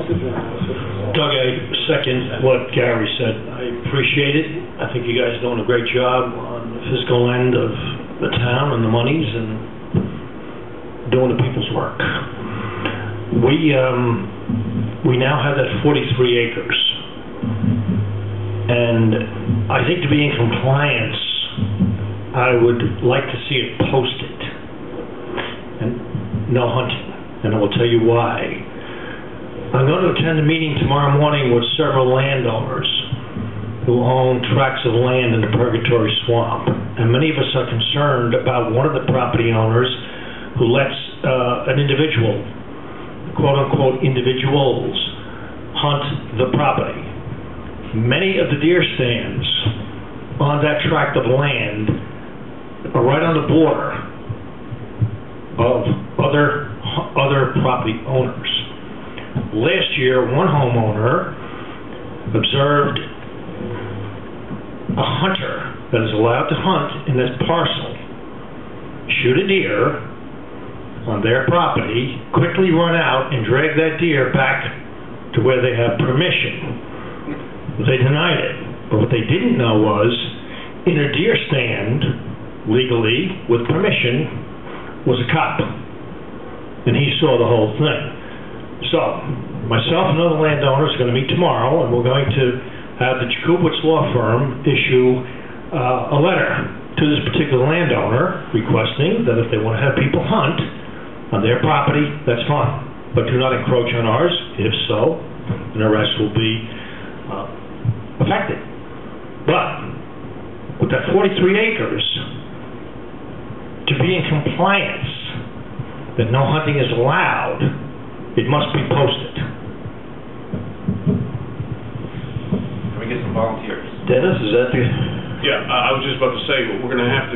Doug, I second what Gary said. I appreciate it. I think you guys are doing a great job on the fiscal end of the town and the monies and doing the people's work. We now have that 43 acres. And I think to be in compliance, I would like to see it posted. And no hunting. And I will tell you why. I'm going to attend a meeting tomorrow morning with several landowners who own tracts of land in the Purgatory Swamp. And many of us are concerned about one of the property owners who lets an individual, quote-unquote individuals, hunt the property. Many of the deer stands on that tract of land are right on the border of other property owners. Last year, one homeowner observed a hunter that is allowed to hunt in this parcel shoot a deer on their property, quickly run out and drag that deer back to where they have permission. They denied it. But what they didn't know was, in a deer stand, legally, with permission, was a cop. And he saw the whole thing. So, myself and other landowners are going to meet tomorrow, and we're going to have the Jacobowitz Law Firm issue a letter to this particular landowner requesting that if they want to have people hunt on their property, that's fine. But do not encroach on ours. If so, an arrest will be affected. But with that 43 acres, to be in compliance that no hunting is allowed, it must be posted. Can we get some volunteers? Dennis, is that the... Yeah, I was just about to say, we're going to have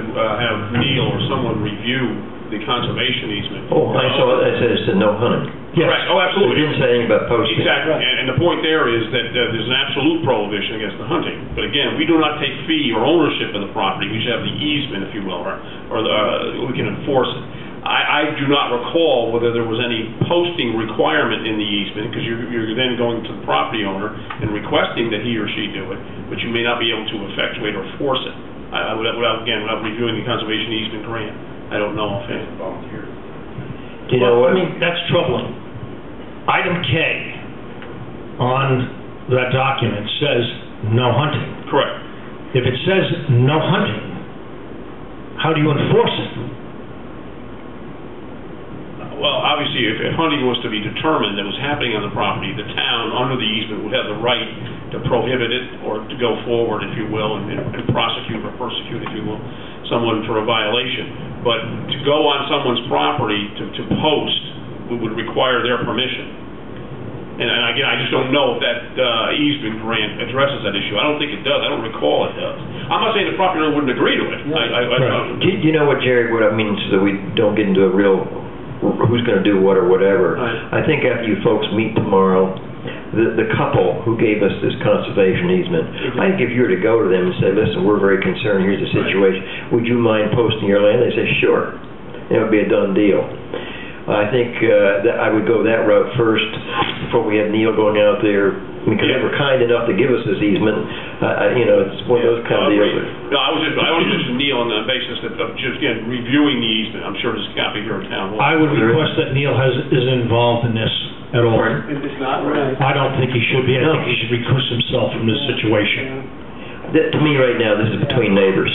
Neil or someone review the conservation easement. Oh, I saw it said no hunting. Yes. Correct. Oh, absolutely. It didn't say anything about posting. Exactly. And the point there is that there's an absolute prohibition against the hunting. But again, we do not take fee or ownership of the property. We should have the easement, if you will, or we can enforce it. I do not recall whether there was any posting requirement in the easement, because you're then going to the property owner and requesting that he or she do it, but you may not be able to effectuate or force it. Without reviewing the conservation easement grant, I don't know if any volunteers. Do you know what? I mean, that's troubling. Item K on that document says no hunting. Correct. If it says no hunting, how do you enforce it? Well, obviously, if hunting was to be determined that was happening on the property, the town, under the easement, would have the right to prohibit it or to go forward, if you will, and prosecute or persecute, if you will, someone for a violation. But to go on someone's property to post would require their permission. And again, I just don't know if that easement grant addresses that issue. I don't think it does. I don't recall it does. I'm not saying the property owner wouldn't agree to it. Right. Do you know what, Jerry, what I mean, so that we don't get into a real who's going to do what or whatever. Right. I think after you folks meet tomorrow, the couple who gave us this conservation easement, I think if you were to go to them and say, listen, we're very concerned, here's the situation, would you mind posting your land? They say, sure. It would be a done deal. I think that I would go that route first before we have Neil going out there, because they were kind enough to give us this easement. It's one of those kind of deals. No, I was just Neil on the basis of just again reviewing the easement. I'm sure there's a copy here in town hall. I would request that Neil is involved in this at all. It's not right. I don't think he should be. I think he should recuse himself from this situation. To me right now, this is between neighbors,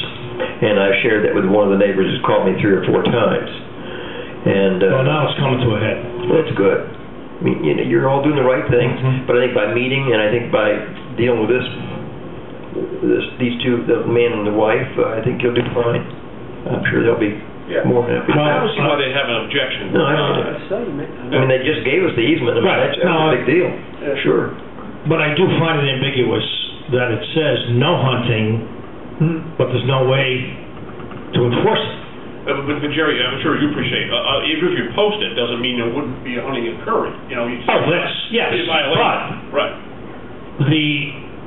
and I've shared that with one of the neighbors who's called me 3 or 4 times. And well, now it's coming to a head. That's good. I mean, you're all doing the right things, but I think by meeting and I think by dealing with these two, the man and the wife, I think you'll do fine. I'm sure they'll be more happy. I don't see why they have an objection. No, I don't. I mean, they just gave us the easement. I mean, that's a big deal. Sure. But I do find it ambiguous that it says no hunting, but there's no way to enforce it. But Jerry, I'm sure you appreciate, even if you post it, doesn't mean there wouldn't be a hunting occurring. Yes, but right.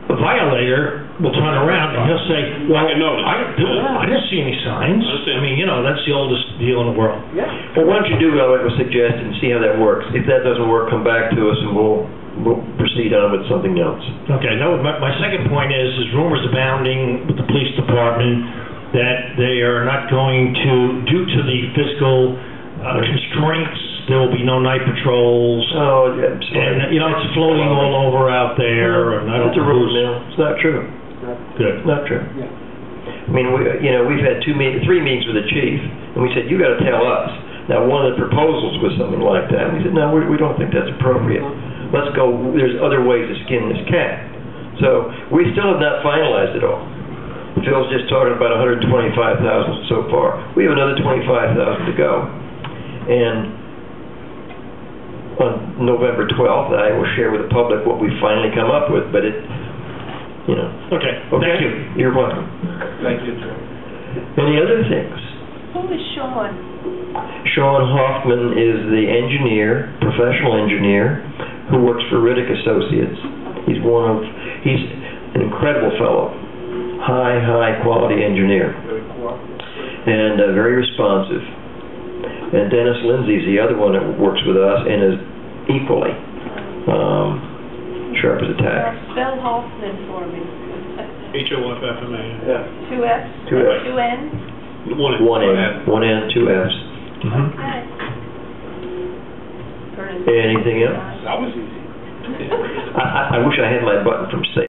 The violator will turn around and he'll say, well, I didn't see any signs. I mean, that's the oldest deal in the world. Yeah. Well, why don't you do what I would suggest and see how that works. If that doesn't work, come back to us and we'll we'll proceed on with something else. Okay, no, my second point is rumors abounding with the police department that they are not going to, due to the fiscal constraints, there will be no night patrols. Oh, yeah, I'm sorry. And, it's floating all over out there, and I don't It's a know rumor who's... mill. It's not true. Good. It's not true. I mean, we've had 3 meetings with the chief, and we said, you got to tell us. Now, one of the proposals was something like that. We said, no, we don't think that's appropriate. Let's go, there's other ways to skin this cat. So, we still have not finalized it all. Phil's just talking about $125,000 so far. We have another $25,000 to go. And on November 12th, I will share with the public what we finally come up with, but Okay, thank you. You're welcome. Thank you, Joe. Any other things? Who is Sean? Sean Hoffman is the engineer, professional engineer, who works for Riddick Associates. He's an incredible fellow, high quality engineer, and very responsive. And Dennis Lindsay's the other one that works with us and is equally sharp as a tack. Spell Hoffman for me. HOFFMA. Yeah. 2 F's? 2 F's. 2 N's? 1 N, 2 F's. Okay. Anything else? That was easy. I wish I had my button from State.